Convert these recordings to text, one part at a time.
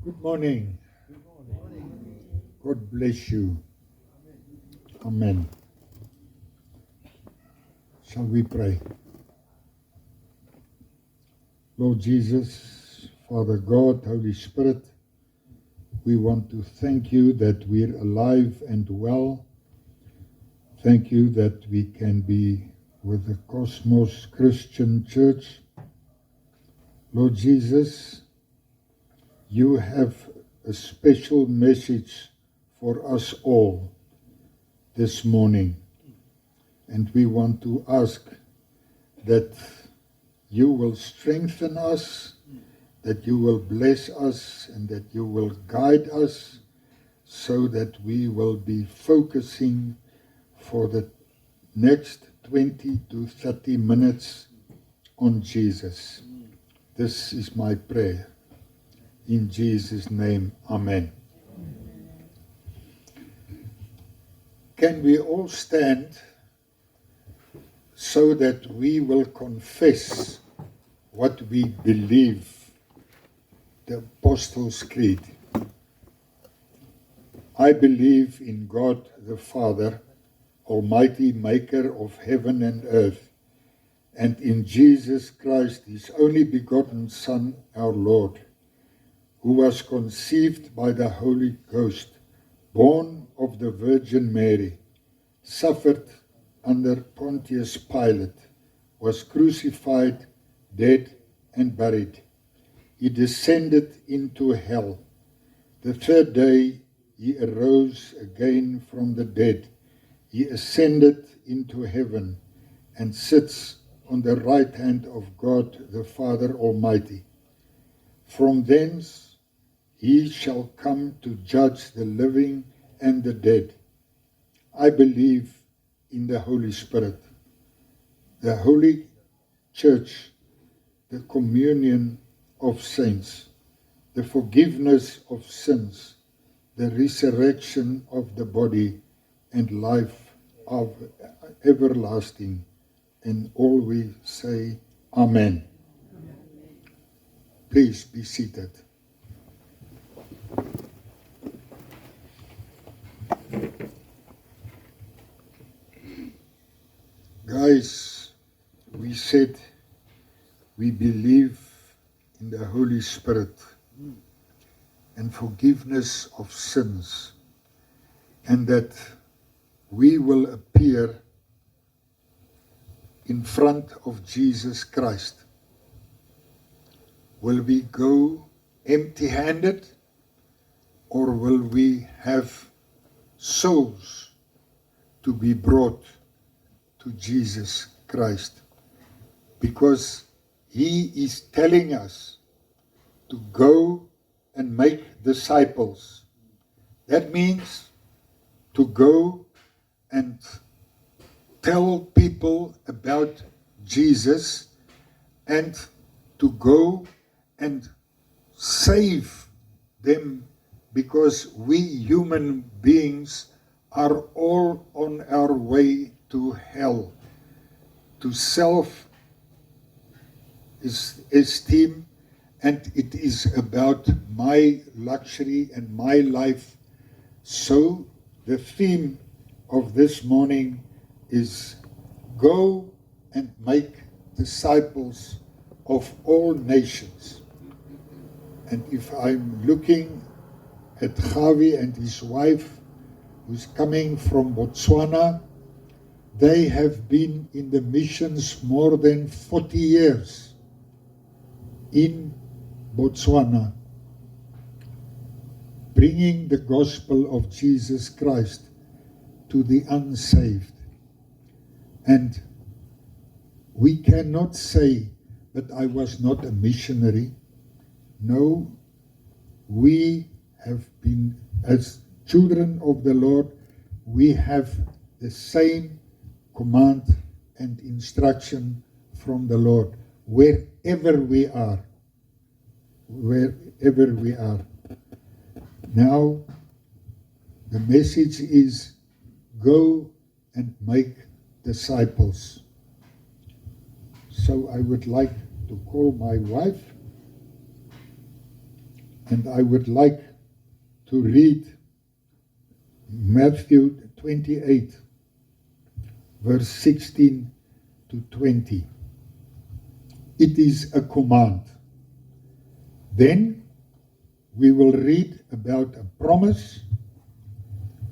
Good morning. God bless you. Amen. Shall we pray? Lord Jesus, Father God, Holy Spirit, we want to thank you that we're alive and well. Thank you that we can be with the Cosmos Christian Church. Lord Jesus, you have a special message for us all this morning. And we want to ask that you will strengthen us, that you will bless us, and that you will guide us so that we will be focusing for the next 20 to 30 minutes on Jesus. This is my prayer. In Jesus' name, Amen. Can we all stand so that we will confess what we believe, the Apostles' Creed? I believe in God the Father, Almighty Maker of heaven and earth, and in Jesus Christ, His only begotten Son, our Lord, who was conceived by the Holy Ghost, born of the Virgin Mary, suffered under Pontius Pilate, was crucified, dead, and buried. He descended into hell. The third day he arose again from the dead. He ascended into heaven and sits on the right hand of God the Father Almighty. From thence he shall come to judge the living and the dead. I believe in the Holy Spirit, the Holy Church, the communion of saints, the forgiveness of sins, the resurrection of the body, and life of everlasting. And all we say, Amen. Please be seated. Guys, we said we believe in the Holy Spirit and forgiveness of sins, and that we will appear in front of Jesus Christ. Will we go empty-handed, or will we have souls to be brought to Jesus Christ? Because He is telling us to go and make disciples. That means to go and tell people about Jesus and to go and save them, because we human beings are all on our way to hell, to self-esteem, and it is about my luxury and my life. So the theme of this morning is go and make disciples of all nations. And if I'm looking at Javi and his wife, who's coming from Botswana, they have been in the missions more than 40 years in Botswana, bringing the gospel of Jesus Christ to the unsaved. And we cannot say that I was not a missionary. No, we have been, as children of the Lord, we have the same command and instruction from the Lord wherever we are. Wherever we are. Now, the message is go and make disciples. So I would like to call my wife And I would like to read Matthew 28, verse 16 to 20. It is a command. Then we will read about a promise,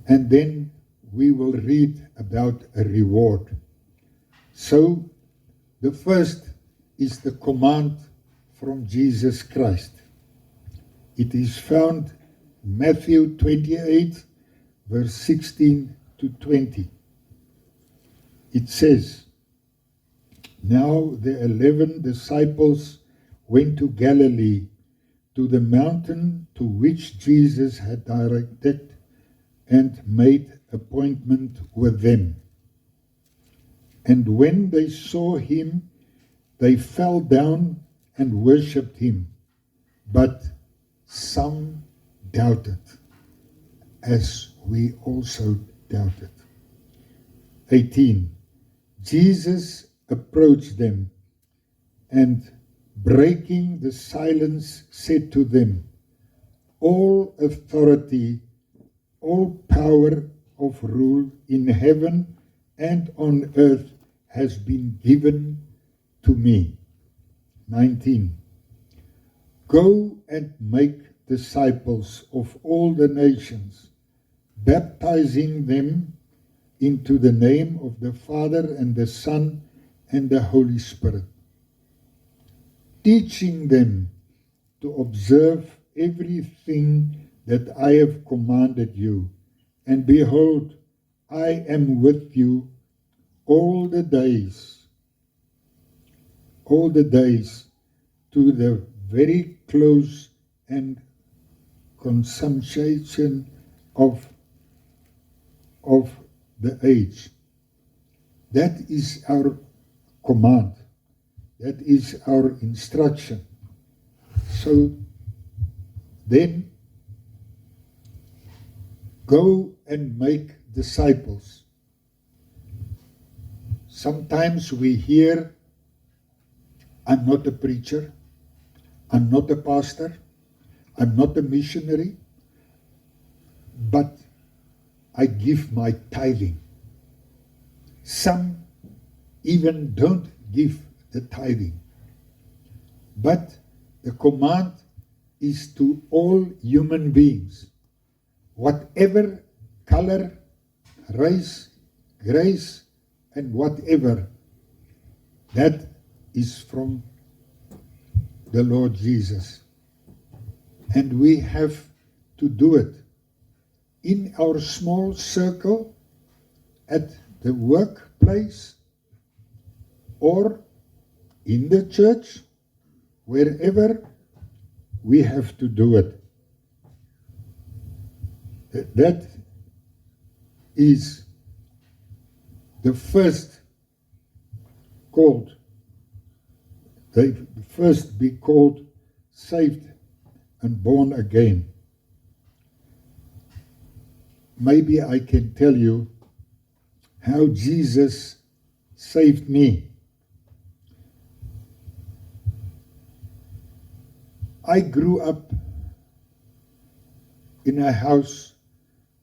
and then we will read about a reward. So, the first is the command from Jesus Christ. It is found in Matthew 28, verse 16 to 20. It says, "Now the 11 disciples went to Galilee, to the mountain to which Jesus had directed and made appointment with them. And when they saw him, they fell down and worshipped him. But some doubted, as we also doubted." 18. Jesus approached them and, breaking the silence, said to them, "All authority, all power of rule in heaven and on earth has been given to me." 19. "Go and make disciples of all the nations, baptizing them into the name of the Father and the Son and the Holy Spirit, teaching them to observe everything that I have commanded you. And behold, I am with you all the days to the very close and consummation of the age." That is our command. That is our instruction. So then, go and make disciples. Sometimes we hear, "I'm not a preacher, I'm not a pastor, I'm not a missionary, but I give my tithing." Some even don't give the tithing. But the command is to all human beings, whatever color, race, grace, and whatever. That is from the Lord Jesus. And we have to do it in our small circle, at the workplace, or in the church, wherever we have to do it. That is the first called. They first be called saved and born again. Maybe I can tell you how Jesus saved me. I grew up in a house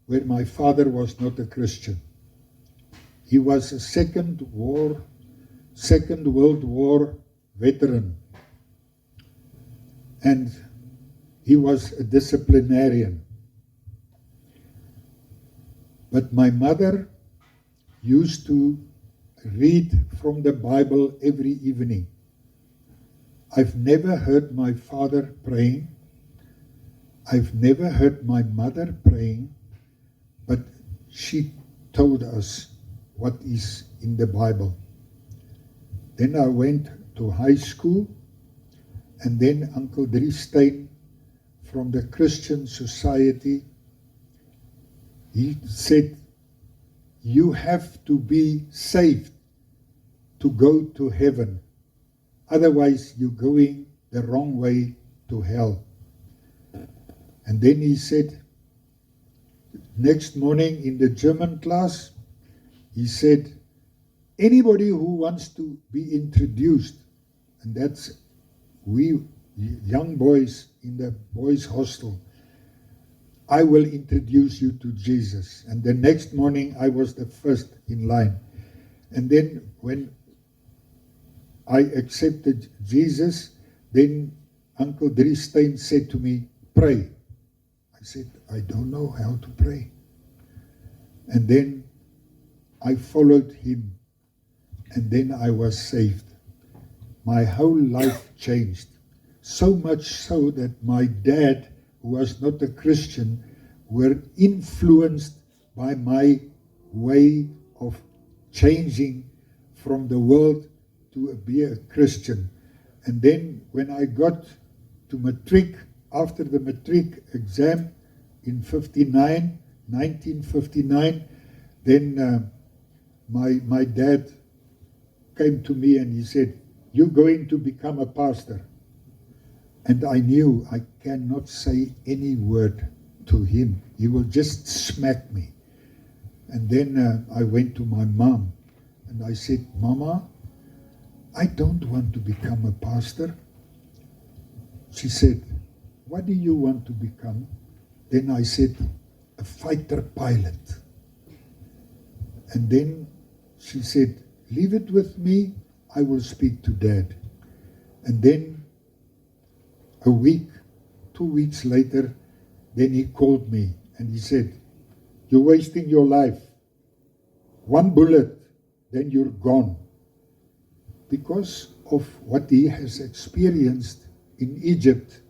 where my father was not a Christian. He was a Second World War veteran, and he was a disciplinarian. But my mother used to read from the Bible every evening. I've never heard my father praying. I've never heard my mother praying, but she told us what is in the Bible. Then I went to high school, and then Uncle Driestein from the Christian Society, he said, "You have to be saved to go to heaven. Otherwise, you're going the wrong way to hell." And then he said, next morning in the German class, he said, "Anybody who wants to be introduced," and that's, we young boys in the boys' hostel, I will introduce you to Jesus. And the next morning, I was the first in line. And then when I accepted Jesus, then Uncle Driestein said to me, pray. I said, I don't know how to pray. And then I followed him, and then I was saved. My whole life changed. So much so that my dad, who was not a Christian, were influenced by my way of changing from the world to be a Christian. And then when I got to matric, after the matric exam in 1959, then my dad came to me and he said, you're going to become a pastor. And I knew I cannot say any word to him. He will just smack me. And then I went to my mom and I said, Mama, I don't want to become a pastor. She said, what do you want to become? Then I said, a fighter pilot. And then she said, leave it with me, I will speak to Dad. And then a week, 2 weeks later, then he called me and he said, you're wasting your life. One bullet, then you're gone. Because of what he has experienced in Egypt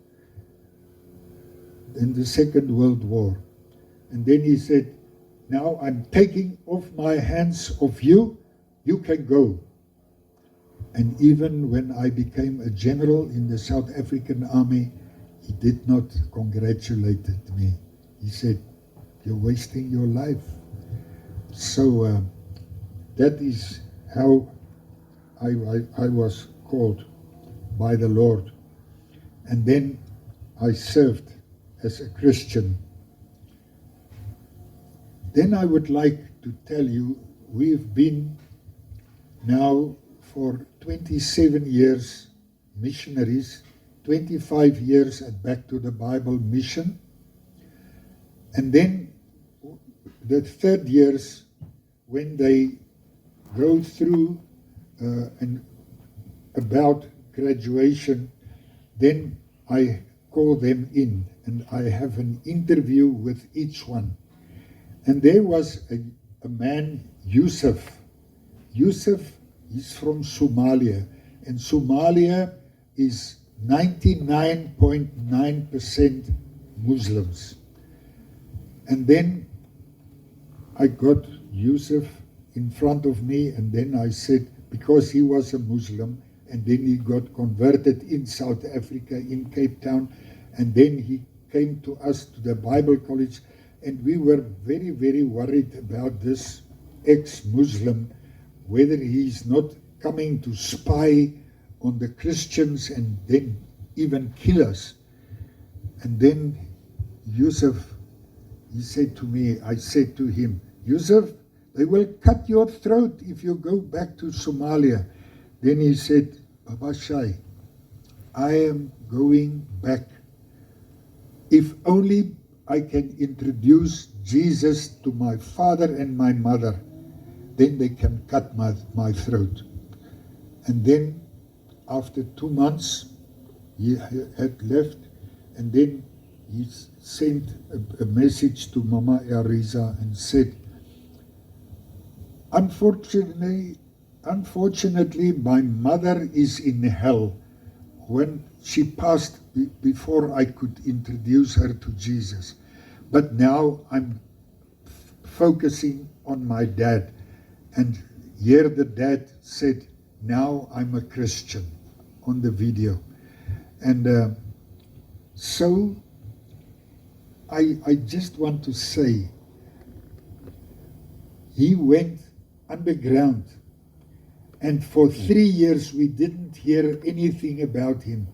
in the Second World War. And then he said, now I'm taking off my hands of you, you can go. And even when I became a general in the South African Army, he did not congratulate me. He said, you're wasting your life. So that is how I was called by the Lord. And then I served as a Christian. Then I would like to tell you, we've been now for 27 years missionaries, 25 years at Back to the Bible mission. And then the third years, when they go through and about graduation, then I call them in and I have an interview with each one. And there was a man, Yusuf. Yusuf is from Somalia, and Somalia is 99.9% Muslims. And then I got Yusuf in front of me, and then I said, because he was a Muslim, and then he got converted in South Africa, in Cape Town, and then he came to us to the Bible college, and we were very, very worried about this ex-Muslim, whether he's not coming to spy on the Christians and then even kill us. And then Yusuf, he said to me, I said to him, Yusuf, they will cut your throat if you go back to Somalia. Then he said, Baba Shai, I am going back. If only I can introduce Jesus to my father and my mother, then they can cut my throat. And then after 2 months, he had left, and then he sent a message to Mama Ariza and said, Unfortunately, my mother is in hell. When she passed before I could introduce her to Jesus. But now I'm focusing on my dad. And here the dad said, now I'm a Christian, on the video. And so I just want to say, he went underground, and for 3 years we didn't hear anything about him.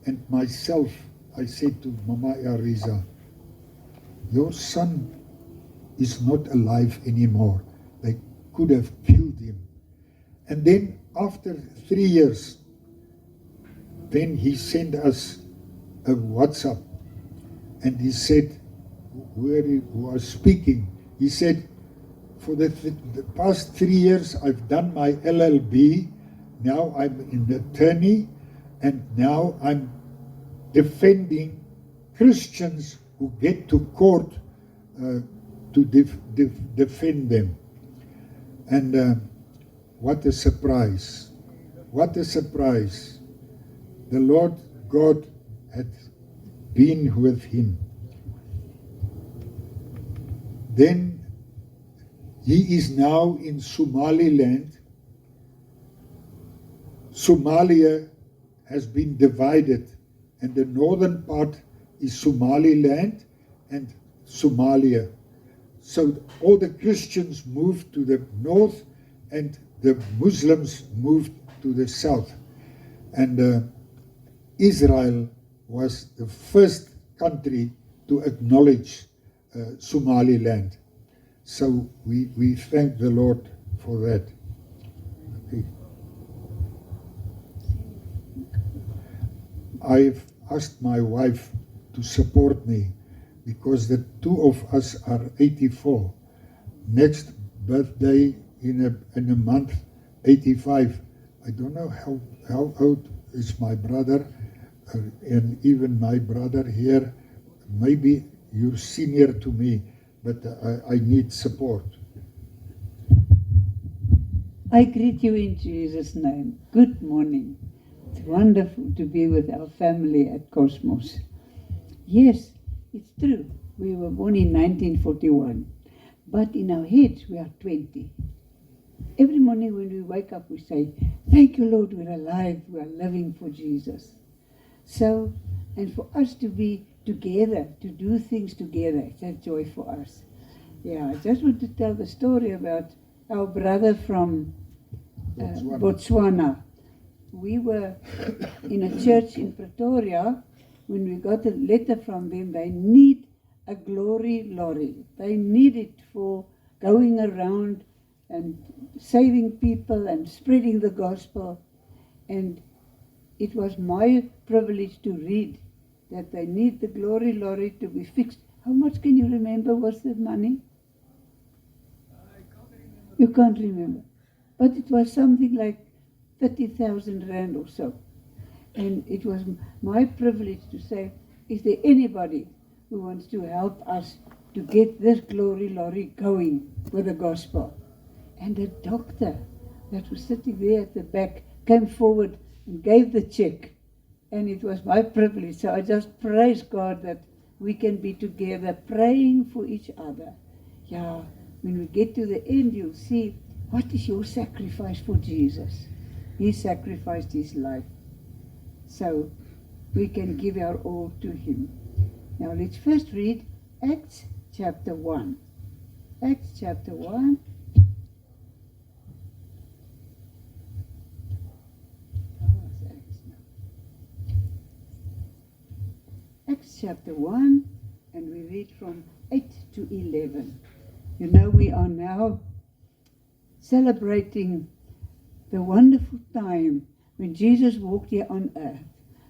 And myself, I said to Mama Ariza, your son is not alive anymore. They could have killed him. And then after 3 years, then he sent us a WhatsApp, and he said, where he was speaking, he said, for the past 3 years I've done my LLB, now I'm an attorney, and now I'm defending Christians who get to court to defend them. And what a surprise. What a surprise. The Lord God had been with him. Then he is now in Somaliland. Somalia has been divided, and the northern part is Somaliland and Somalia. So all the Christians moved to the north and the Muslims moved to the south. And Israel was the first country to acknowledge Somaliland. So we thank the Lord for that. Okay. I've asked my wife to support me because the two of us are 84. Next birthday in a month, 85. I don't know how old is my brother, and even my brother here. Maybe you're senior to me, but I need support. I greet you in Jesus' name. Good morning. It's wonderful to be with our family at Cosmos. Yes, it's true. We were born in 1941, but in our heads we are 20. Every morning when we wake up, we say, thank you, Lord, we're alive, we are living for Jesus. So, and for us to be together, to do things together, it's a joy for us. Yeah, I just want to tell the story about our brother from Botswana. We were in a church in Pretoria when we got a letter from them. They need a glory lorry. They need it for going around and saving people and spreading the gospel. And it was my privilege to read that they need the glory lorry to be fixed. How much can you remember was the money? I can't remember. You can't remember. But it was something like 30,000 rand or so. And it was my privilege to say, is there anybody who wants to help us to get this glory lorry going with the gospel? And a doctor that was sitting there at the back came forward and gave the check. And it was my privilege. So I just praise God that we can be together praying for each other. Yeah, when we get to the end, you'll see, what is your sacrifice for Jesus? He sacrificed his life. So we can give our all to him. Now let's first read Acts chapter 1. Acts chapter 1. Acts chapter 1, and we read from 8 to 11. You know, we are now celebrating the wonderful time when Jesus walked here on earth,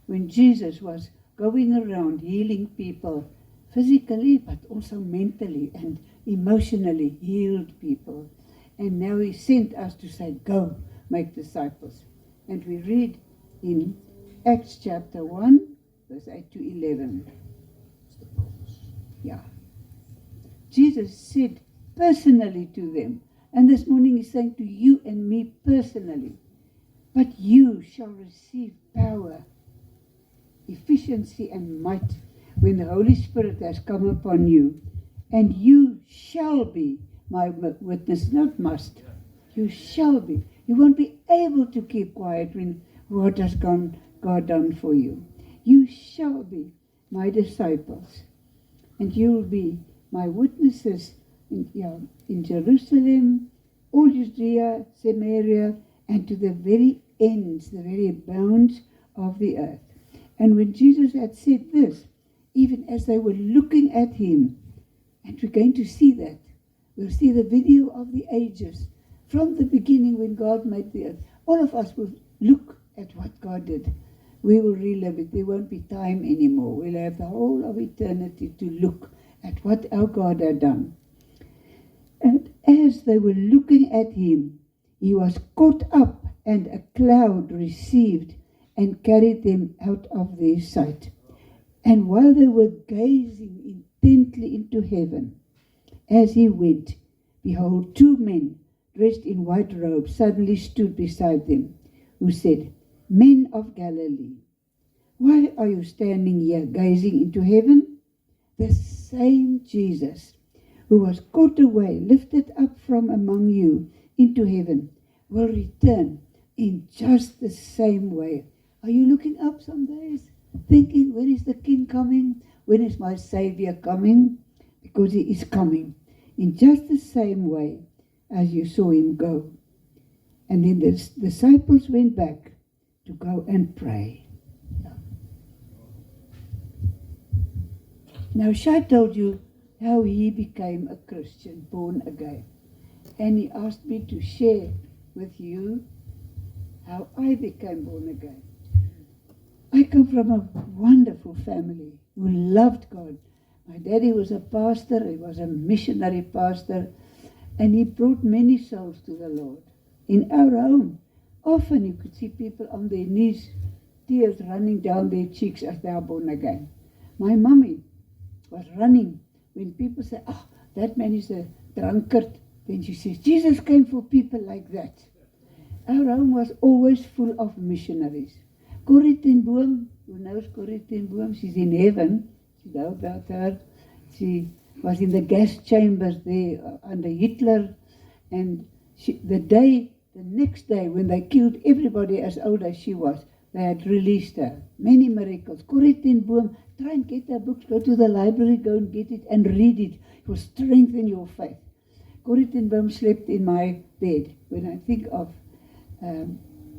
when Jesus was going around healing people physically, but also mentally and emotionally healed people. And now he sent us to say, go, make disciples. And we read in Acts chapter 1, verse 8 to 11. Yeah. Jesus said personally to them, and this morning he's saying to you and me personally, but you shall receive power, efficiency and might when the Holy Spirit has come upon you, and you shall be my witness, not must. You shall be. You won't be able to keep quiet when what has God done for you. You shall be my disciples, and you will be my witnesses in Jerusalem, all Judea, Samaria, and to the very ends, the very bounds of the earth. And when Jesus had said this, even as they were looking at him, and we're going to see that, we'll see the video of the ages, from the beginning when God made the earth. All of us will look at what God did. we will relive it. There won't be time anymore. We'll have the whole of eternity to look at what our God had done. And as they were looking at him, he was caught up, and a cloud received and carried them out of their sight. And while they were gazing intently into heaven, as he went, behold, 2 men dressed in white robes suddenly stood beside them, who said, Men of Galilee, why are you standing here gazing into heaven? The same Jesus who was caught away, lifted up from among you into heaven, will return in just the same way. Are you looking up some days, thinking, when is the King coming? When is my Savior coming? Because he is coming in just the same way as you saw him go. And then the disciples went back to go and pray. Now, Shai told you how he became a Christian, born again. And he asked me to share with you how I became born again. I come from a wonderful family who loved God. My daddy was a pastor, he was a missionary pastor, and he brought many souls to the Lord. In our home, often you could see people on their knees, tears running down their cheeks as they are born again. My mummy was running when people say, oh, that man is a drunkard. Then she says, Jesus came for people like that. Our home was always full of missionaries. Corrie ten Boom, who knows Corrie ten Boom? She's in heaven. You know about her. She was in the gas chambers there under Hitler. And the next day, when they killed everybody as old as she was, they had released her. Many miracles. Corrie ten Boom, try and get her books. Go to the library, go and get it and read it. It will strengthen your faith. Corrie ten Boom slept in my bed. When I think of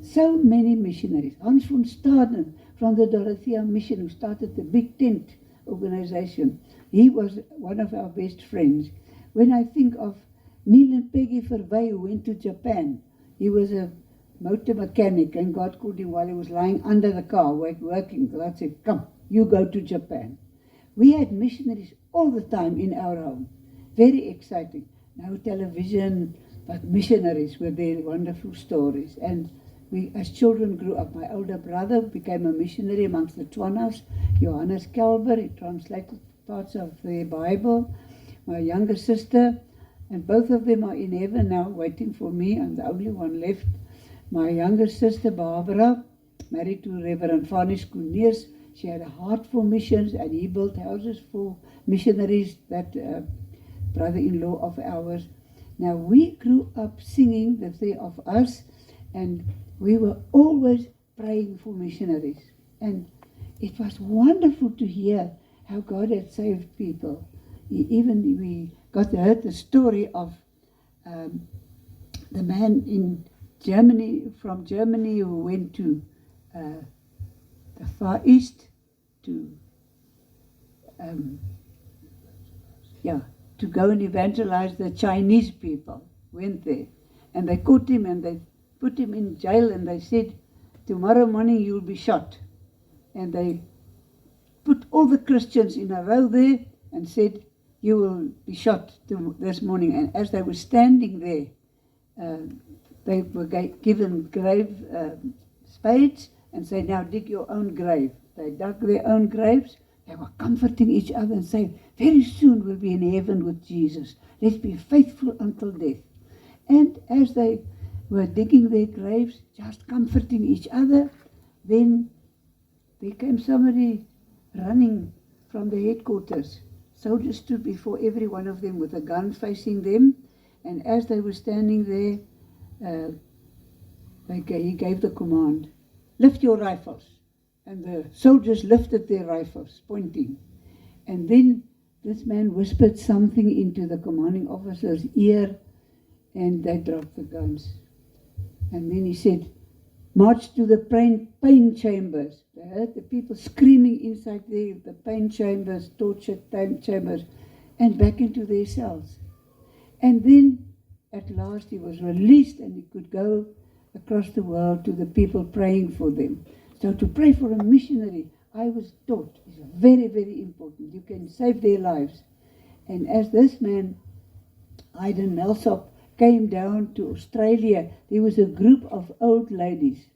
so many missionaries. Hans von Staden from the Dorothea Mission, who started the Big Tent organization. He was one of our best friends. When I think of Neil and Peggy Verwey, who went to Japan, he was a motor mechanic, and God called him while he was lying under the car working. God said, come, you go to Japan. We had missionaries all the time in our home. Very exciting. No television, but missionaries with their wonderful stories. And we, as children, grew up. My older brother became a missionary amongst the Twanas. Johannes Kelber, he translated parts of the Bible. My younger sister, and both of them are in heaven now, waiting for me. I'm the only one left. My younger sister, Barbara, married to Reverend Farnish Koeniers. She had a heart for missions, and he built houses for missionaries, that brother-in-law of ours. Now, we grew up singing, the three of us, and we were always praying for missionaries. And it was wonderful to hear how God had saved people. We got to hear the story of the man in Germany, from Germany, who went to the Far East to go and evangelize the Chinese people. Went there, and they caught him and they put him in jail, and they said, tomorrow morning you'll be shot. And they put all the Christians in a row there and said, you will be shot this morning. And as they were standing there, they were given grave spades and said, now dig your own grave. They dug their own graves. They were comforting each other and saying, very soon we'll be in heaven with Jesus. Let's be faithful until death. And as they were digging their graves, just comforting each other, then there came somebody running from the headquarters. Soldiers stood before every one of them with a gun facing them, and as they were standing there, he gave the command, lift your rifles. And the soldiers lifted their rifles, pointing. And then this man whispered something into the commanding officer's ear, and they dropped the guns. And then he said, march to the pain chambers. They heard the people screaming inside there, the pain chambers, torture chambers, and back into their cells. And then, at last, he was released, and he could go across the world to the people praying for them. So to pray for a missionary, I was taught, is very, very important. You can save their lives. And as this man, Aiden Melsop, came down to Australia, there was a group of old ladies.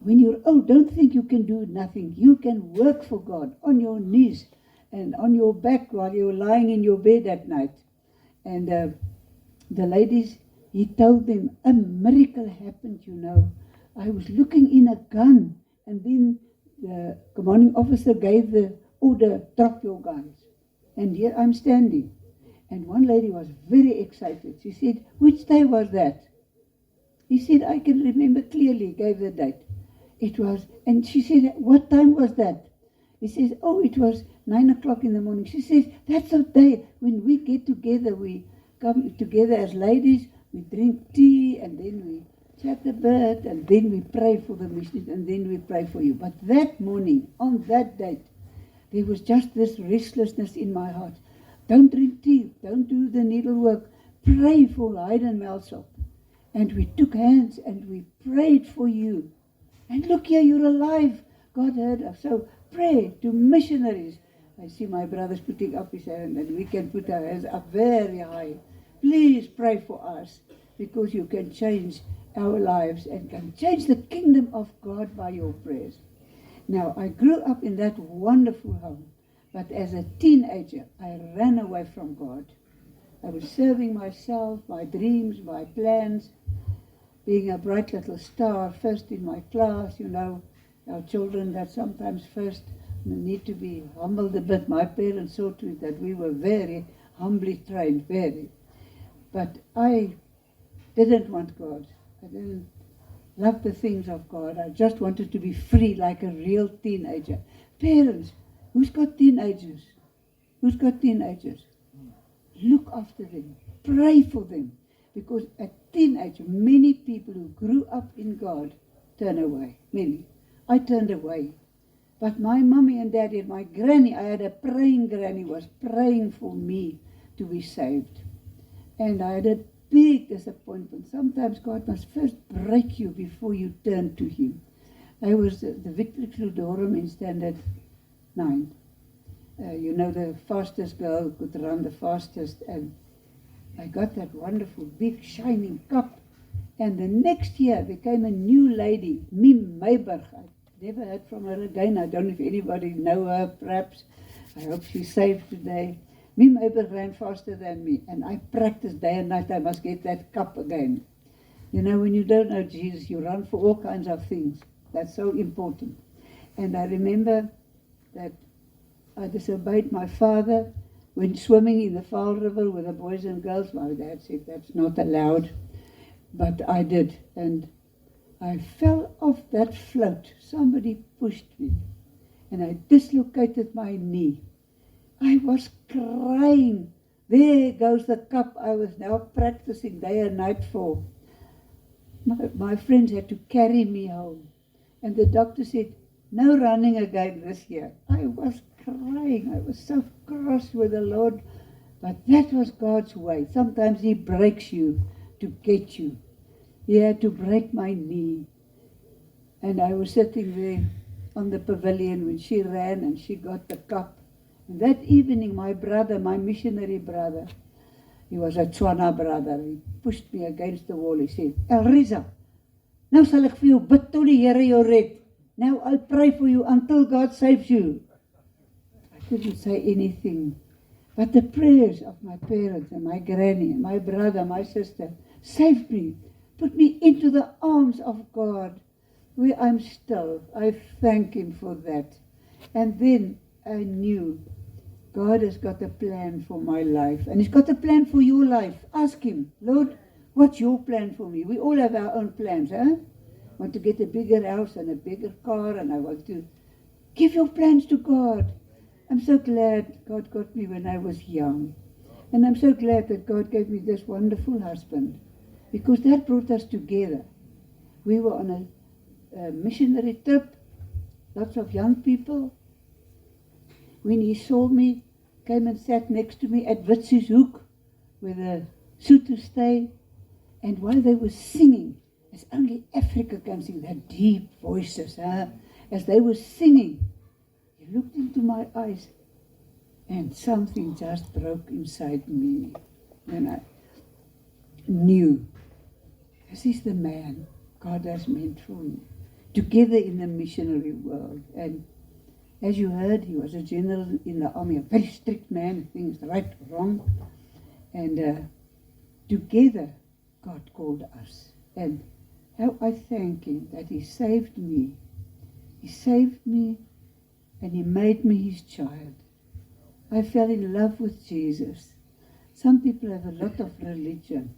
When you're old, don't think you can do nothing. You can work for God on your knees and on your back while you're lying in your bed at night. And the ladies, he told them, a miracle happened, you know. I was looking in a gun, and then the commanding officer gave the order, drop your guns. And here I'm standing. And one lady was very excited. She said, which day was that? He said, I can remember clearly, gave the date. It was, and she said, what time was that? He says, oh, it was 9 o'clock in the morning. She says, that's the day when we get together, we come together as ladies, we drink tea, and then we chat a bit, and then we pray for the missionaries, and then we pray for you. But that morning, on that date, there was just this restlessness in my heart. Don't drink tea, don't do the needlework, pray for Aiden Melsop. And we took hands and we prayed for you. And look here, you're alive. God heard us. So pray to missionaries. I see my brothers putting up his hand, and we can put our hands up very high. Please pray for us, because you can change our lives and can change the kingdom of God by your prayers. Now, I grew up in that wonderful home, but as a teenager, I ran away from God. I was serving myself, my dreams, my plans, being a bright little star, first in my class, you know, our children that sometimes first need to be humbled a bit. My parents saw to it that we were very humbly trained, very. But I didn't want God. I didn't love the things of God. I just wanted to be free like a real teenager. Parents, who's got teenagers? Who's got teenagers? Look after them. Pray for them. Because at teenager, many people who grew up in God turn away. Many. I turned away. But my mommy and daddy and my granny, I had a praying granny, was praying for me to be saved. And I had a big disappointment. Sometimes God must first break you before you turn to Him. I was the Victory Fludorum in Standard 9. You know, the fastest girl who could run the fastest. And I got that wonderful, big, shining cup. And the next year there came a new lady, Mim Meiberg. I never heard from her again. I don't know if anybody know her, perhaps. I hope she's safe today. Mim Meiberg ran faster than me. And I practiced day and night. I must get that cup again. You know, when you don't know Jesus, you run for all kinds of things. That's so important. And I remember that I disobeyed my father when swimming in the Vaal River with the boys and girls. My dad said that's not allowed, but I did. And I fell off that float. Somebody pushed me, and I dislocated my knee. I was crying. There goes the cup I was now practicing day and night for. My friends had to carry me home. And the doctor said, no running again this year. I was crying. I was so cross with the Lord. But that was God's way. Sometimes He breaks you to get you. He had to break my knee. And I was sitting there on the pavilion when she ran and she got the cup. And that evening, my brother, my missionary brother, he was a Tswana brother, he pushed me against the wall. He said, Elrisa, nou sal ek vir jou bid tot die Here jou red. Now I'll pray for you until God saves you. I couldn't say anything. But the prayers of my parents and my granny and my brother, my sister, saved me, put me into the arms of God, where I'm still. I thank Him for that. And then I knew God has got a plan for my life. And He's got a plan for your life. Ask Him, Lord, what's your plan for me? We all have our own plans, huh? I want to get a bigger house and a bigger car, and I want to give your plans to God. I'm so glad God got me when I was young. And I'm so glad that God gave me this wonderful husband, because that brought us together. We were on a missionary trip, lots of young people. When he saw me, came and sat next to me at Witzieshoek with a Sotho stay. And while they were singing, as only Africa can sing, that deep voices. As they were singing, he looked into my eyes and something just broke inside me. And I knew, this is the man God has meant for me. Together in the missionary world. And as you heard, he was a general in the army, a very strict man, things right, wrong. And together, God called us. And how I thank him that he saved me. He saved me and he made me his child. I fell in love with Jesus. Some people have a lot of religion.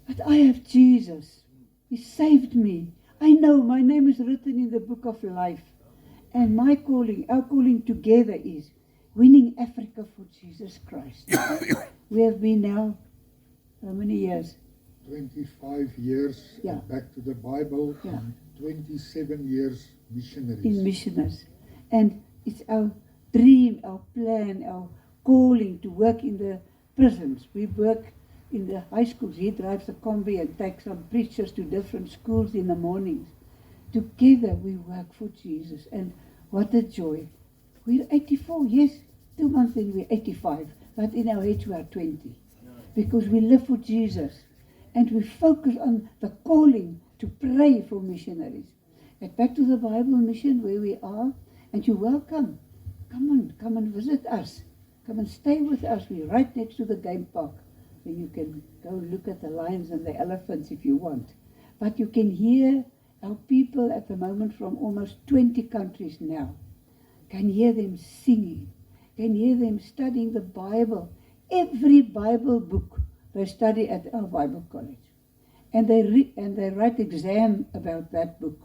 But I have Jesus. He saved me. I know my name is written in the book of life. And my calling, our calling together is winning Africa for Jesus Christ. We have been now, how many years? 25 years Yeah. back to the Bible, Yeah. and 27 years missionaries. In missioners. And it's our dream, our plan, our calling to work in the prisons. We work in the high schools. He drives a combi and takes some preachers to different schools in the mornings. Together we work for Jesus. And what a joy. We're 84, yes. 2 months in we're 85. But in our age we are 20. Because we live for Jesus. And we focus on the calling to pray for missionaries. And back to the Bible mission where we are. And you're welcome. Come and visit us. Come and stay with us. We're right next to the game park. Where you can go look at the lions and the elephants if you want. But you can hear our people at the moment from almost 20 countries now. Can hear them singing. Can hear them studying the Bible. Every Bible book they study at our Bible college. And they write exam about that book.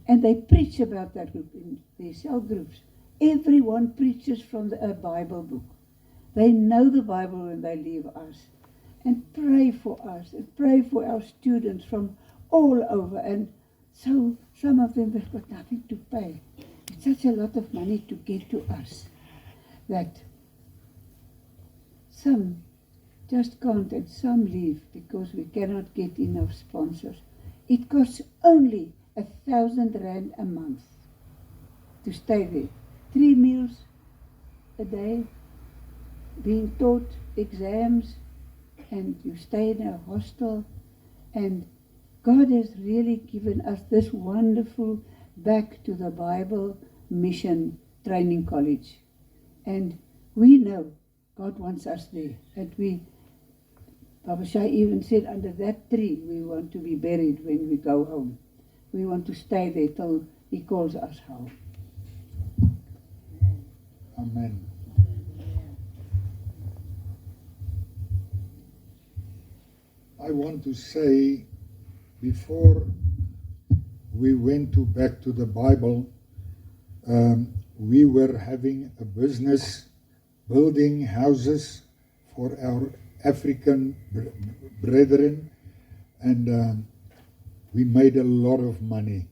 And they preach about that book in their cell groups. Everyone preaches from a Bible book. They know the Bible when they leave us. And pray for us. And pray for our students from all over. And so some of them have got nothing to pay. It's such a lot of money to get to us that some just can't and some leave because we cannot get enough sponsors. It costs only 1,000 rand a month to stay there. 3 meals a day, being taught exams, and you stay in a hostel. And God has really given us this wonderful Back to the Bible Mission Training College. And we know God wants us there. And Baba Shai even said, under that tree we want to be buried when we go home. We want to stay there till he calls us home. Amen. I want to say, before we went back to the Bible, we were having a business building houses for our African brethren, and we made a lot of money,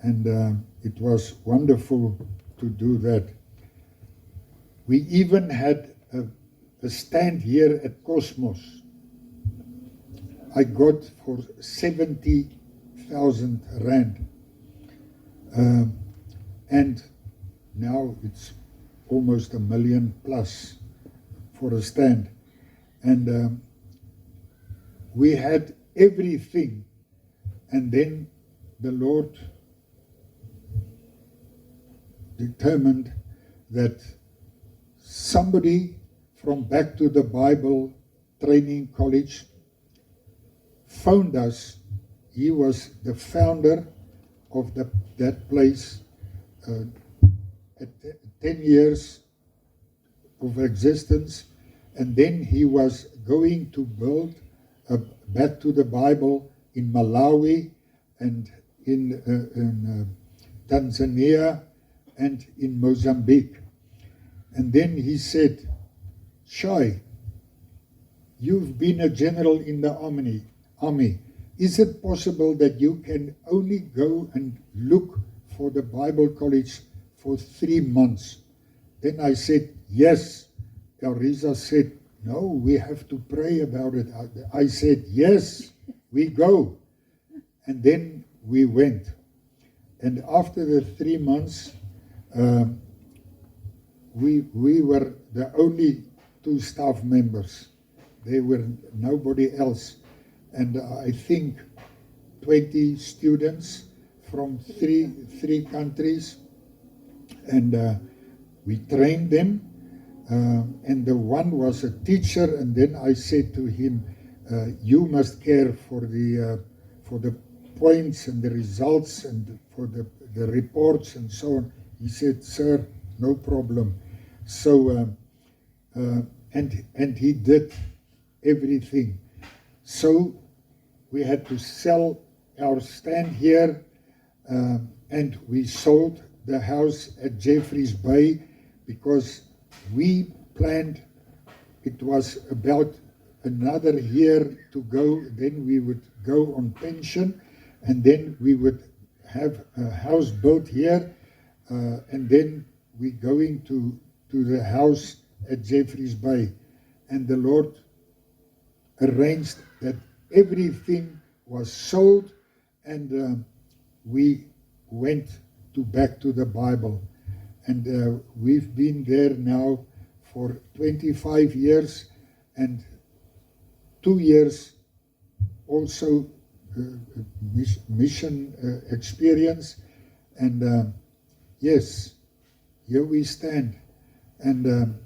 and it was wonderful to do that. We even had a stand here at Cosmos. I got for 70,000 rand, and now it's almost 1 million plus for a stand. And we had everything, and then the Lord determined that somebody from Back to the Bible Training College phoned us. He was the founder of that place at 10 years of existence, and then he was going to build a Back to the Bible in Malawi and in Tanzania and in Mozambique. And then he said, Shai, you've been a general in the army. Is it possible that you can only go and look for the Bible college for 3 months? Then I said, yes. Elrisa said, no, we have to pray about it. I said, yes, we go. and then we went. And after the 3 months, we were the only 2 staff members. There were nobody else. And I think 20 students from three countries. And we trained them. And the one was a teacher. And then I said to him, you must care for the points and the results and for the reports and so on. He said, sir, no problem. So, and he did everything. So we had to sell our stand here, and we sold the house at Jeffreys Bay because we planned it was about another year to go. Then we would go on pension, and then we would have a house built here, and then we going to the house at Jeffreys Bay. And the Lord arranged that everything was sold, and we went back to the Bible. And we've been there now for 25 years, and 2 years also mission experience. And yes, here we stand. And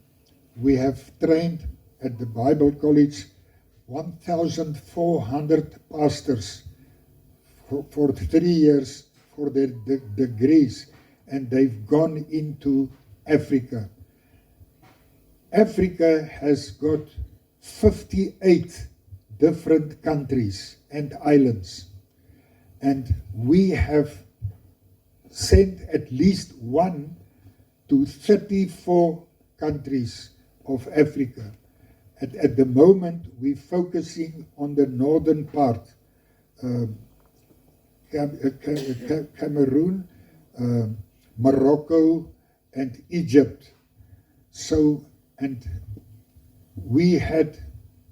we have trained at the Bible College 1,400 pastors for 3 years for their degrees, and they've gone into Africa. Africa has got 58 different countries and islands, and we have sent at least 1 to 34 countries of Africa. At the moment, we're focusing on the northern part, Cameroon, Morocco, and Egypt. So, and we had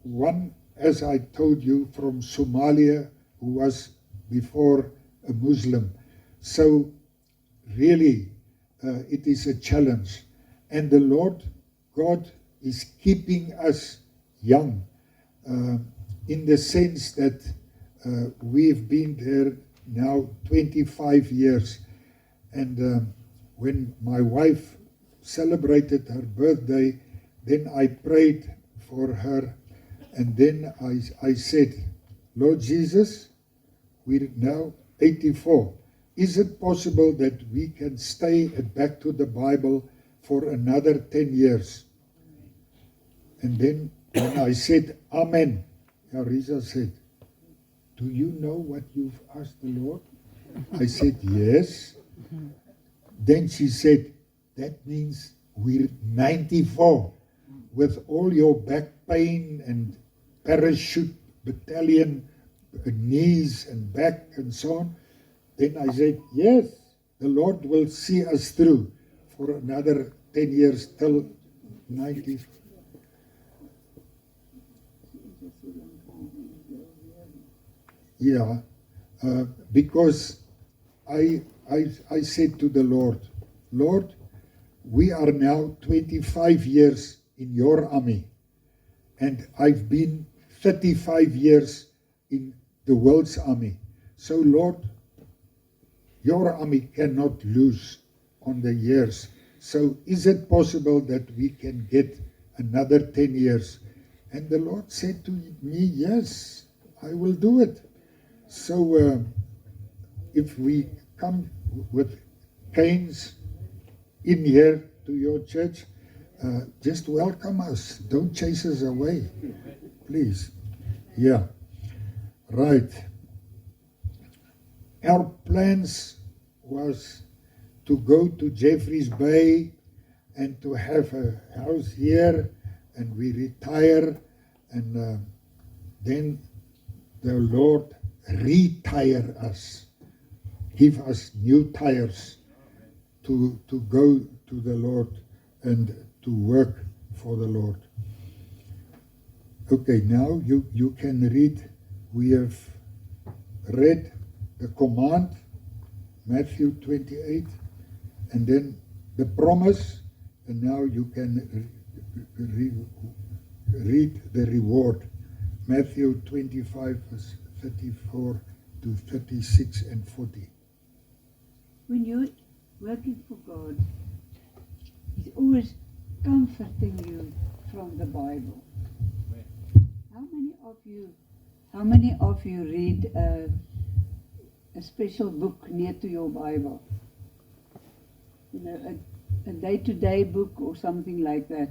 one, as I told you, from Somalia, who was before a Muslim. So, really, it is a challenge. And the Lord God is keeping us young, in the sense that we've been there now 25 years. And when my wife celebrated her birthday, then I prayed for her, and then I said, Lord Jesus, we're now 84. Is it possible that we can stay back to the Bible for another 10 years? And then when I said, Amen, Arisa said, do you know what you've asked the Lord? I said, yes. Then she said, that means we're 94 with all your back pain and parachute battalion knees and back and so on. Then I said, yes, the Lord will see us through for another 10 years till 90. Yeah, because I said to the Lord, Lord, we are now 25 years in your army, and I've been 35 years in the world's army. So, Lord, your army cannot lose on the years. So is it possible that we can get another 10 years? And the Lord said to me, yes, I will do it. So if we come with canes in here to your church, just welcome us. Don't chase us away, please. Yeah, right. Our plans was to go to Jeffreys Bay and to have a house here, and we retire, and then the Lord retire us, give us new tires to go to the Lord and to work for the Lord. Okay, now you can read. We have read the command, Matthew 28, and then the promise, and now you can read the reward, Matthew 25, verse 34 to 36 and 40. When you're working for God, He's always comforting you from the Bible. How many of you read a special book near to your Bible? You know, a day-to-day book or something like that.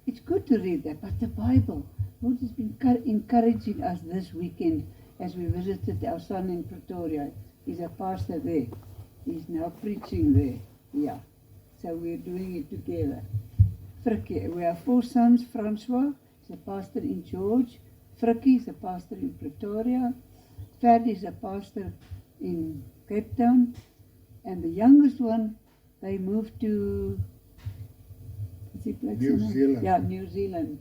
It's good to read that, but the Bible, Lord has been encouraging us this weekend as we visited our son in Pretoria. He's a pastor there. He's now preaching there. Yeah. So we're doing it together. Frikkie, we have 4 sons. Francois is a pastor in George. Frikkie is a pastor in Pretoria. Ferdi is a pastor in Cape Town. And the youngest one, they moved to New Zealand. Yeah, New Zealand.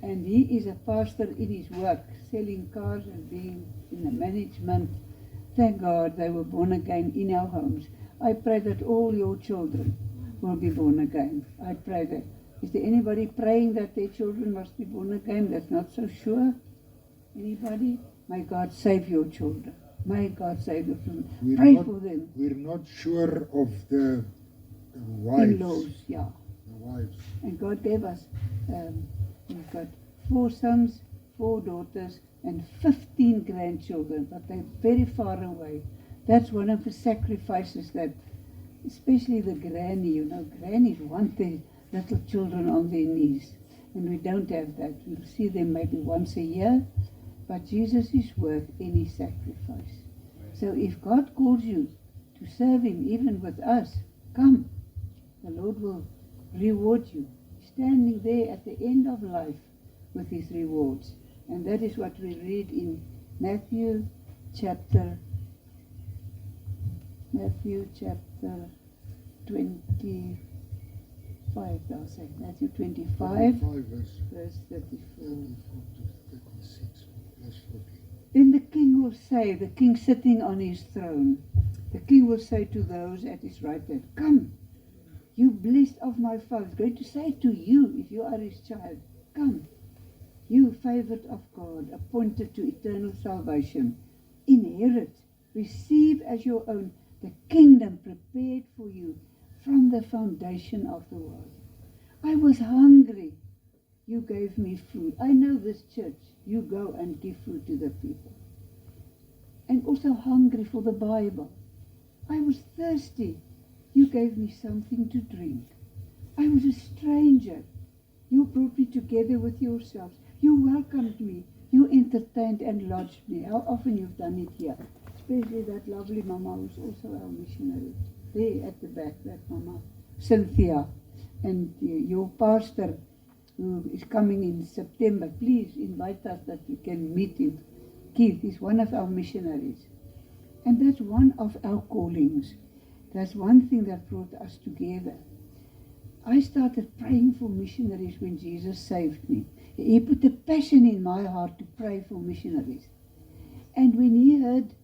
And he is a pastor in his work, selling cars and being in the management. Thank God they were born again in our homes. I pray that all your children will be born again. I pray that. Is there anybody praying that their children must be born again that's not so sure? Anybody? May God save your children. May God save your children. Pray for them. We're not sure of the wives. In-laws, yeah. The wives. And God gave us, we've got 4 sons, 4 daughters, and 15 grandchildren, but they're very far away. That's one of the sacrifices that, especially the granny, you know, grannies want their little children on their knees. And we don't have that. We'll see them maybe once a year, but Jesus is worth any sacrifice. So if God calls you to serve Him, even with us, come. The Lord will reward you, standing there at the end of life with His rewards. And that is what we read in Matthew chapter 25, I'll say. Matthew 25 verse 34. 34 to 36, plus 40. Then the king will say, the king sitting on his throne, the king will say to those at his right hand, come, you blessed of my Father. He's going to say to you, if you are his child, come, you favored of God, appointed to eternal salvation, inherit, receive as your own the kingdom prepared for you from the foundation of the world. I was hungry, you gave me food. I know this church, you go and give food to the people. And also hungry for the Bible. I was thirsty, you gave me something to drink. I was a stranger, you brought me together with yourselves. You welcomed me, you entertained and lodged me. How often you've done it here? Especially that lovely mama who's also our missionary. There at the back, that mama, Cynthia. And your pastor who is coming in September, please invite us that we can meet him. Keith is one of our missionaries. And that's one of our callings. That's one thing that brought us together. I started praying for missionaries when Jesus saved me. He put a passion in my heart to pray for missionaries. And when he heard,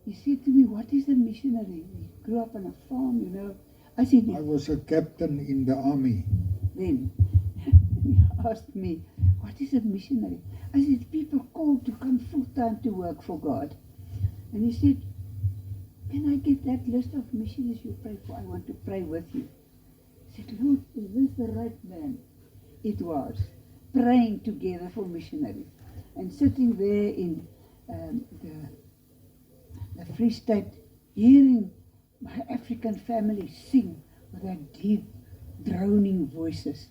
he said to me, what is a missionary? He grew up on a farm, you know. I said, I was a captain in the army. Then he asked me, what is a missionary? I said, people called to come full time to work for God. And he said, can I get that list of missionaries you pray for? I want to pray with you. I said, Lord, is this the right man? It was. Praying together for missionaries. And sitting there in the Free State, hearing my African family sing with their deep, droning voices.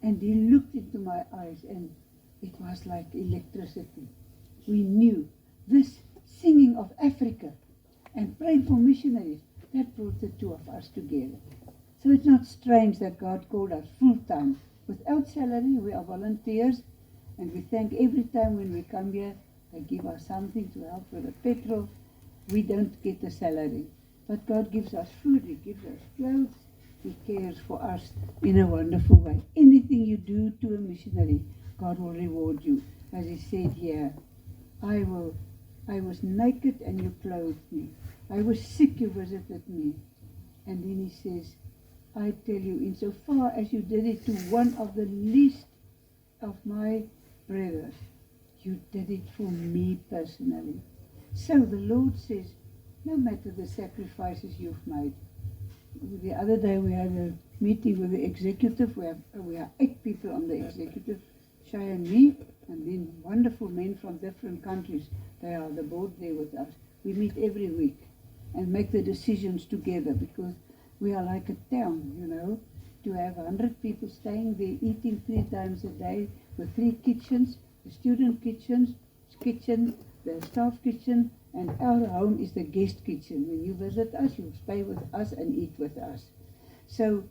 And he looked into my eyes and it was like electricity. We knew this singing of Africa and praying for missionaries, that brought the two of us together. So it's not strange that God called us full-time. Without salary, we are volunteers, and we thank every time when we come here, they give us something to help with the petrol. We don't get a salary. But God gives us food, He gives us clothes, He cares for us in a wonderful way. Anything you do to a missionary, God will reward you. As He said here, I will I was naked and you clothed me. I was sick, you visited me. And then he says, I tell you, insofar as you did it to one of the least of my brothers, you did it for me personally. So the Lord says, no matter the sacrifices you've made. The other day we had a meeting with the executive. We are 8 people on the executive, Shai and me, and then wonderful men from different countries. They are the board there with us. We meet every week and make the decisions together because we are like a town, you know, to have 100 people staying there, eating 3 times a day with 3 kitchens, the student kitchen, the staff kitchen, and our home is the guest kitchen. When you visit us, you stay with us and eat with us. So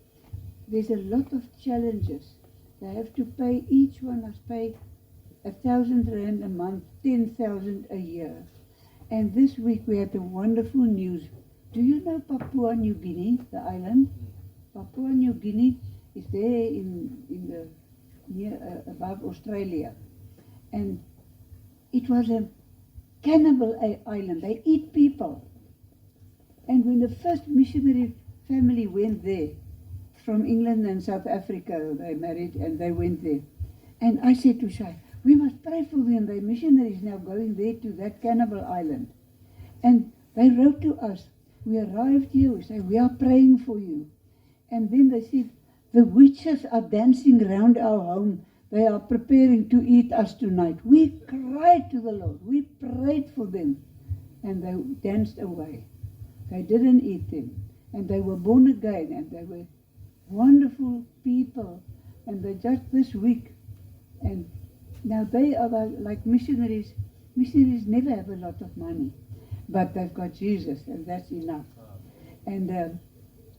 there's a lot of challenges. They have to pay, each one must pay 1,000 rand a month, 10,000 a year. And this week we had the wonderful news. Do you know Papua New Guinea, the island? Papua New Guinea is there in the near above Australia, and it was a cannibal island. They eat people. And when the first missionary family went there from England and South Africa, they married and they went there. And I said to Shai, we must pray for them. The missionaries now going there to that cannibal island. And they wrote to us. We arrived here, we say, we are praying for you. And then they said, the witches are dancing around our home. They are preparing to eat us tonight. We cried to the Lord. We prayed for them. And they danced away. They didn't eat them. And they were born again. And they were wonderful people. And they just this week. And now they are like missionaries. Missionaries never have a lot of money. But they've got Jesus, and that's enough. And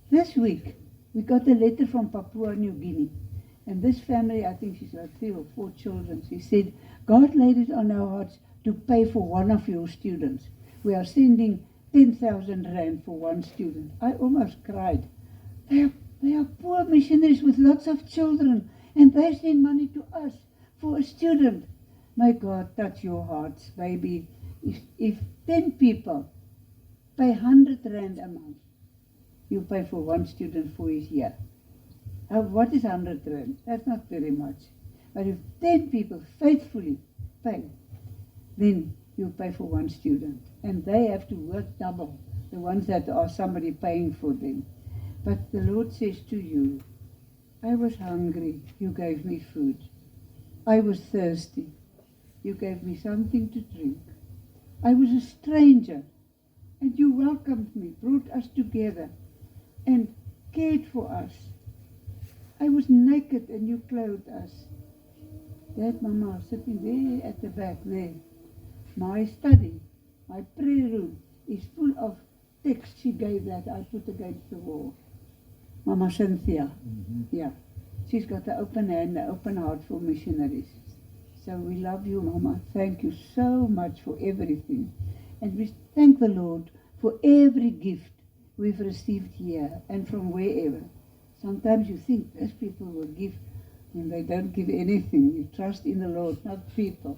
this week, we got a letter from Papua New Guinea. And this family, I think she's got 3 or 4 children. She said, God laid it on our hearts to pay for one of your students. We are sending 10,000 rand for one student. I almost cried. They are poor missionaries with lots of children, and they send money to us for a student. May God touch your hearts, baby. If 10 people pay 100 rand a month, you pay for one student for his year. What is 100 rand? That's not very much. But if 10 people faithfully pay, then you pay for one student. And they have to work double, the ones that are somebody paying for them. But the Lord says to you, I was hungry, you gave me food. I was thirsty, you gave me something to drink. I was a stranger, and you welcomed me, brought us together, and cared for us. I was naked, and you clothed us. That Mama sitting there at the back there. My study, my prayer room is full of text she gave that I put against the wall. Mama Cynthia, yeah. She's got an open hand, an open heart for missionaries. So we love you, Mama. Thank you so much for everything. And we thank the Lord for every gift we've received here and from wherever. Sometimes you think those people will give and they don't give anything. You trust in the Lord, not people.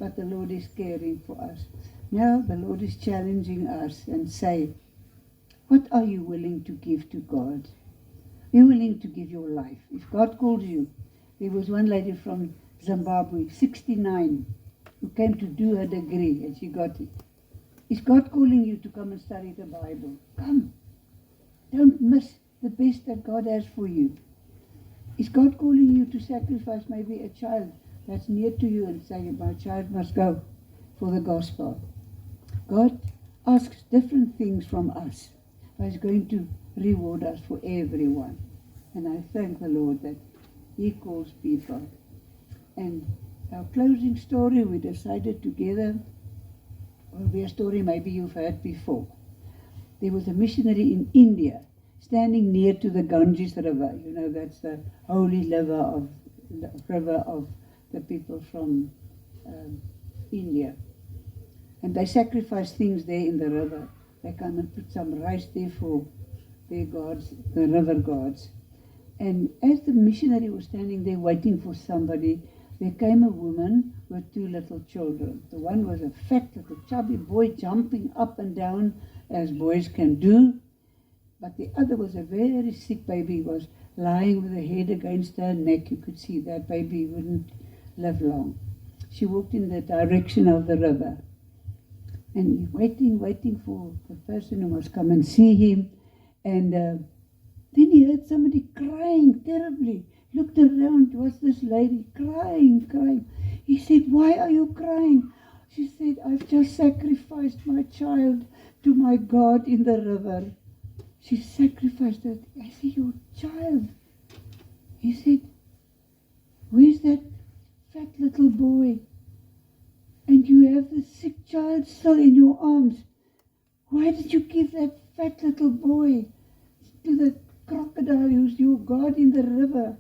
But the Lord is caring for us. Now the Lord is challenging us and saying, what are you willing to give to God? Are you willing to give your life? If God calls you, there was one lady from Zimbabwe, 69, who came to do her degree and she got it. Is God calling you to come and study the Bible? Come. Don't miss the best that God has for you. Is God calling you to sacrifice maybe a child that's near to you and say, my child must go for the gospel? God asks different things from us, but He's going to reward us for everyone. And I thank the Lord that He calls people. And our closing story, we decided together, will be a story maybe you've heard before. There was a missionary in India standing near to the Ganges River. You know, that's the holy river of the people from India. And they sacrifice things there in the river. They come and put some rice there for their gods, the river gods. And as the missionary was standing there waiting for somebody, there came a woman with 2 little children. The one was a fat little chubby boy jumping up and down as boys can do, but the other was a very sick baby. He was lying with her head against her neck. You could see that baby wouldn't live long. She walked in the direction of the river, and waiting for the person who must come and see him. And then he heard somebody crying terribly. Looked around, was this lady crying. He said, "Why are you crying?" She said, "I've just sacrificed my child to my God in the river." She sacrificed it. I said, "Your child?" He said, "Where's that fat little boy? And you have the sick child still in your arms. Why did you give that fat little boy to the crocodile who's your God in the river?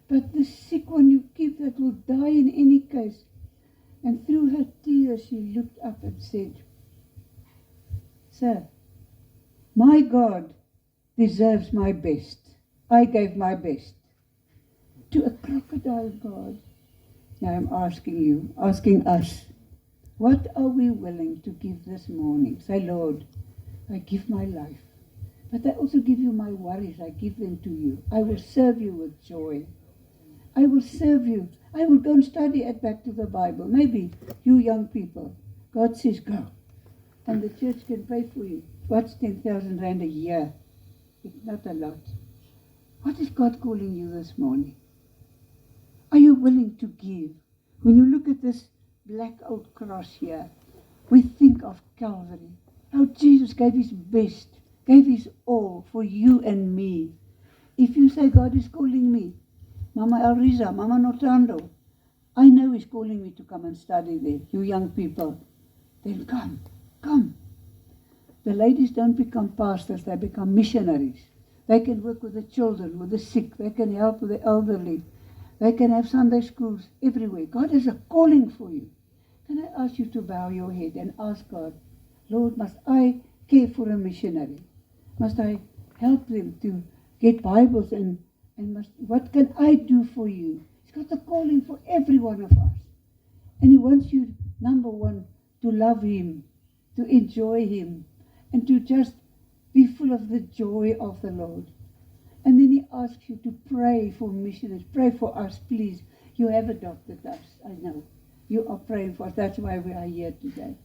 But the sick one you keep that will die in any case." And through her tears she looked up and said, "Sir, my God deserves my best. I gave my best to a crocodile God." Now I'm asking us, what are we willing to give this morning? Say, "Lord, I give my life, but I also give you my worries. I give them to you. I will serve you with joy. I will serve you. I will go and study at Back to the Bible. Maybe you young people, God says go, and the church can pay for you. What's 10,000 rand a year? It's not a lot. What is God calling you this morning? Are you willing to give? When you look at this black old cross here, we think of Calvary, how Jesus gave his best, gave his all for you and me. If you say, "God is calling me, Mama Elriza, Mama Nortando, I know he's calling me to come and study there, you young people," then come. The ladies don't become pastors, they become missionaries. They can work with the children, with the sick, they can help with the elderly. They can have Sunday schools everywhere. God has a calling for you. Can I ask you to bow your head and ask God, "Lord, must I care for a missionary? Must I help them to get Bibles and what can I do for you?" He's got a calling for every one of us. And he wants you, number one, to love him, to enjoy him, and to just be full of the joy of the Lord. And then he asks you to pray for missionaries. Pray for us, please. You have adopted us, I know. You are praying for us. That's why we are here today.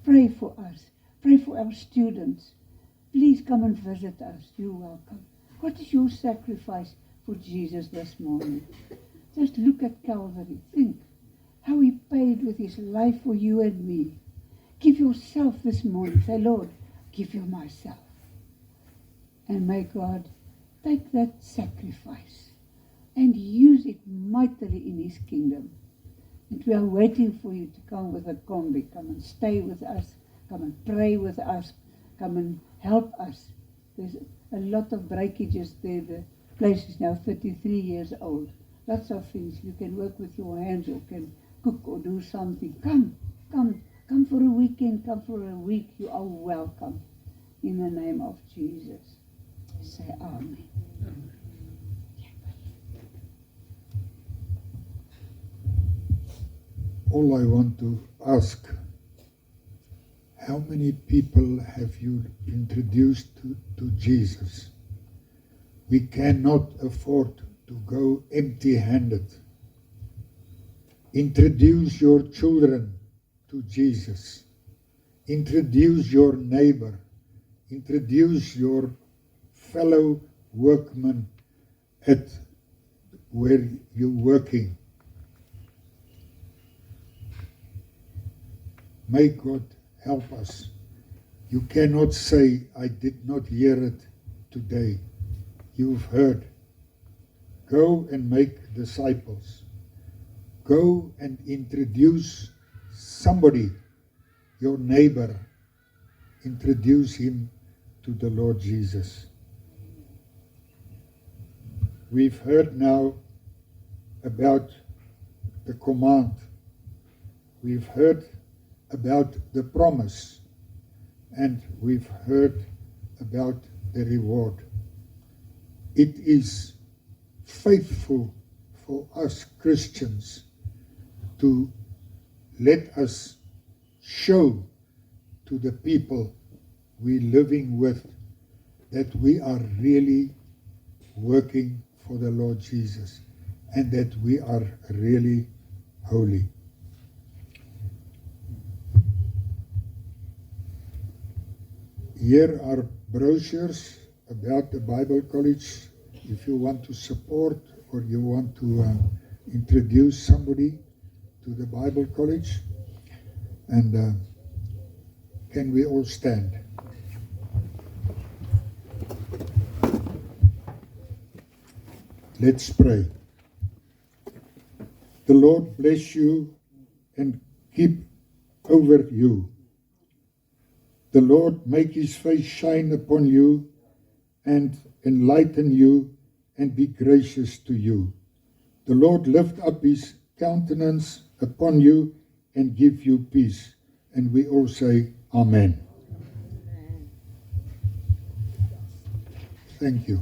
Pray for us. Pray for our students. Please come and visit us. You're welcome. What is your sacrifice for Jesus this morning? Just look at Calvary. Think how he paid with his life for you and me. Give yourself this morning. Say, "Lord, give you myself." And may God take that sacrifice and use it mightily in his kingdom. And we are waiting for you to come with a combi. Come and stay with us. Come and pray with us. Come and help us. There's a lot of breakages there. The place is now 33 years old. Lots of things. You can work with your hands or can cook or do something. Come for a weekend. Come for a week. You are welcome. In the name of Jesus. Say amen. All I want to ask, how many people have you introduced to Jesus? We cannot afford to go empty-handed. Introduce your children to Jesus. Introduce your neighbor. Introduce your fellow workman at where you're working. May God help us. You cannot say, "I did not hear it today." You've heard. Go and make disciples. Go and introduce somebody, your neighbor. Introduce him to the Lord Jesus. We've heard now about the command. We've heard about the promise. And we've heard about the reward. It is faithful for us Christians to let us show to the people we're living with that we are really working for the Lord Jesus and that we are really holy. Here are brochures about the Bible College. If you want to support or you want to introduce somebody to the Bible College. And can we all stand? Let's pray. The Lord bless you and keep over you. The Lord make his face shine upon you and enlighten you and be gracious to you. The Lord lift up his countenance upon you and give you peace. And we all say, Amen. Thank you.